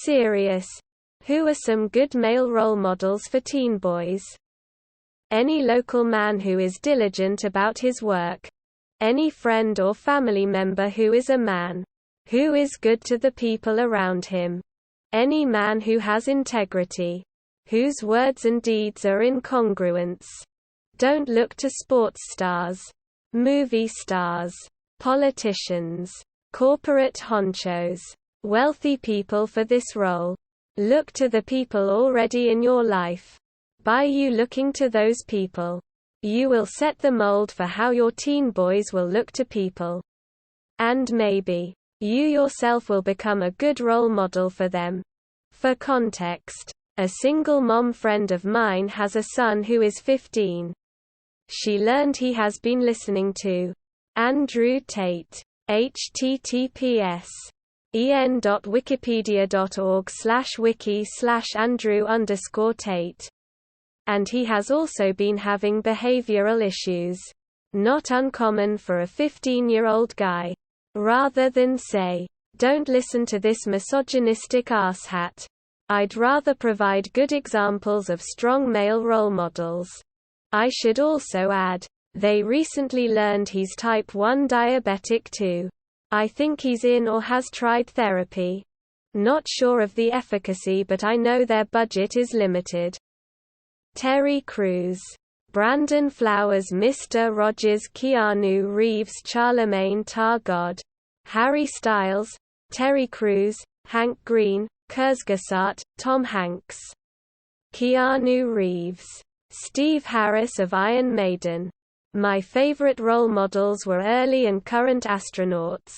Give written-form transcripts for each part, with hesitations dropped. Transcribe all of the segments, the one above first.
Serious. Who are some good male role models for teen boys? Any local man who is diligent about his work. Any friend or family member who is a man. Who is good to the people around him. Any man who has integrity. Whose words and deeds are in congruence. Don't look to sports stars. Movie stars. Politicians. Corporate honchos. Wealthy people for this role. Look to the people already in your life. By you looking to those people, you will set the mold for how your teen boys will look to people. And maybe, you yourself will become a good role model for them. For context, a single mom friend of mine has a son who is 15. She learned he has been listening to Andrew Tate. https://en.wikipedia.org/wiki/Andrew_Tate. And he has also been having behavioral issues. Not uncommon for a 15-year-old guy. Rather than say, "Don't listen to this misogynistic asshat," I'd rather provide good examples of strong male role models. I should also add, they recently learned he's type 1 diabetic too. I think he's in or has tried therapy. Not sure of the efficacy, but I know their budget is limited. Terry Crews. Brandon Flowers, Mr. Rogers, Keanu Reeves, Charlemagne Tar God, Harry Styles, Terry Crews, Hank Green, Kurzgesagt, Tom Hanks, Keanu Reeves, Steve Harris of Iron Maiden. My favorite role models were early and current astronauts.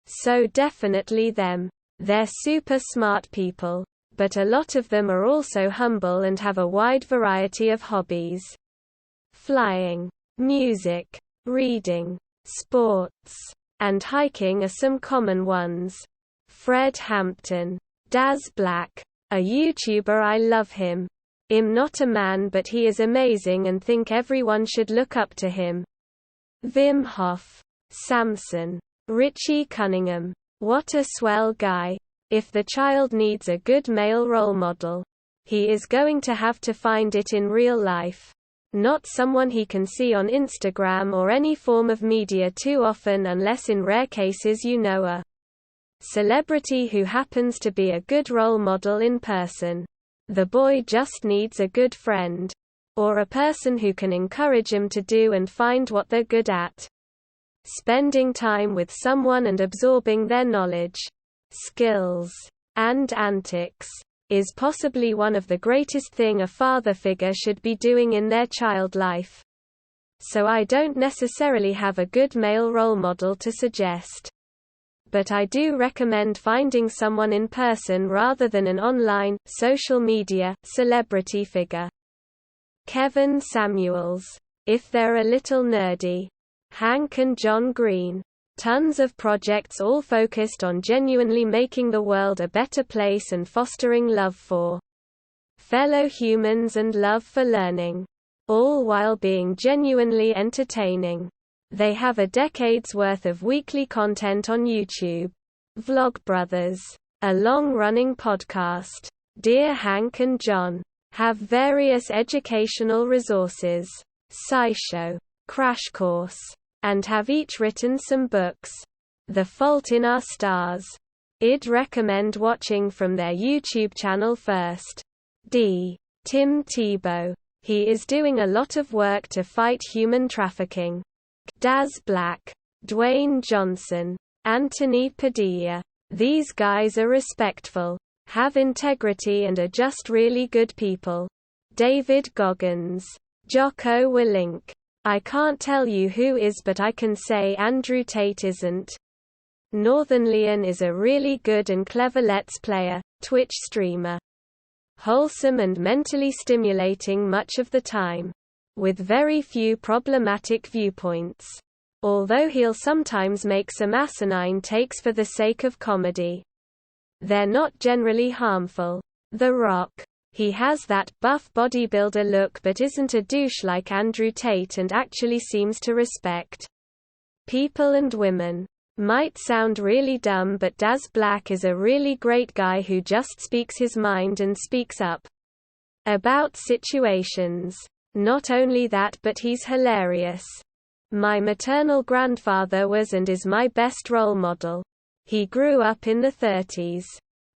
So definitely them. They're super smart people. But a lot of them are also humble and have a wide variety of hobbies. Flying, music, reading, sports, and hiking are some common ones. Fred Hampton. Daz Black. A YouTuber, I love him. I'm not a man, but he is amazing and think everyone should look up to him. Wim Hof. Samson. Richie Cunningham. What a swell guy. If the child needs a good male role model, he is going to have to find it in real life. Not someone he can see on Instagram or any form of media too often, unless in rare cases you know a celebrity who happens to be a good role model in person. The boy just needs a good friend. Or a person who can encourage him to do and find what they're good at. Spending time with someone and absorbing their knowledge, skills, and antics is possibly one of the greatest thing a father figure should be doing in their child life. So I don't necessarily have a good male role model to suggest. But I do recommend finding someone in person rather than an online, social media, celebrity figure. Kevin Samuels. If they're a little nerdy. Hank and John Green. Tons of projects all focused on genuinely making the world a better place and fostering love for fellow humans and love for learning. All while being genuinely entertaining. They have a decade's worth of weekly content on YouTube. Vlogbrothers. A long-running podcast. Dear Hank and John. Have various educational resources. SciShow. Crash Course. And have each written some books. The Fault in Our Stars. I'd recommend watching from their YouTube channel first. D. Tim Tebow. He is doing a lot of work to fight human trafficking. Daz Black. Dwayne Johnson. Anthony Padilla. These guys are respectful, have integrity and are just really good people. David Goggins. Jocko Willink. I can't tell you who is, but I can say Andrew Tate isn't. Northern Leon is a really good and clever Let's Player, Twitch streamer. Wholesome and mentally stimulating much of the time. With very few problematic viewpoints. Although he'll sometimes make some asinine takes for the sake of comedy. They're not generally harmful. The Rock. He has that buff bodybuilder look but isn't a douche like Andrew Tate and actually seems to respect people and women. Might sound really dumb, but Daz Black is a really great guy who just speaks his mind and speaks up about situations. Not only that, but he's hilarious. My maternal grandfather was and is my best role model. He grew up in the 30s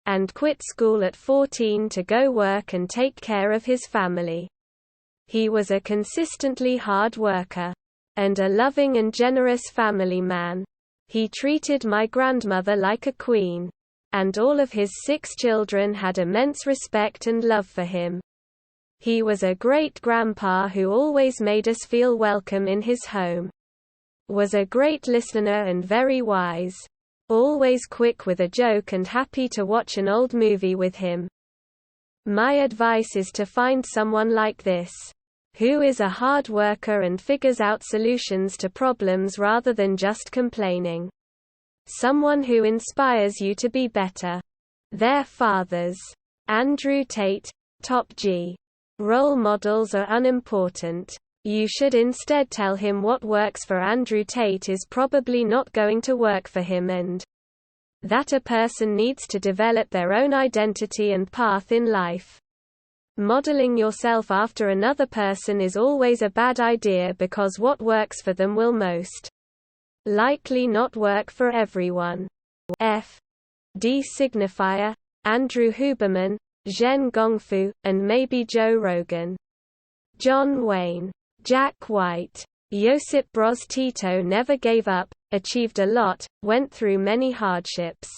and quit school at 14 to go work and take care of his family. He was a consistently hard worker and a loving and generous family man. He treated my grandmother like a queen, and all of his 6 children had immense respect and love for him. He was a great grandpa who always made us feel welcome in his home. Was a great listener and very wise. Always quick with a joke and happy to watch an old movie with him. My advice is to find someone like this, who is a hard worker and figures out solutions to problems rather than just complaining. Someone who inspires you to be better. Their fathers. Andrew Tate, Top G. Role models are unimportant. You should instead tell him what works for Andrew Tate is probably not going to work for him, and that a person needs to develop their own identity and path in life. Modeling yourself after another person is always a bad idea because what works for them will most likely not work for everyone. F.D. signifier, Andrew Huberman, Zhen Gongfu, and maybe Joe Rogan. John Wayne. Jack White. Josip Broz Tito never gave up, achieved a lot, went through many hardships.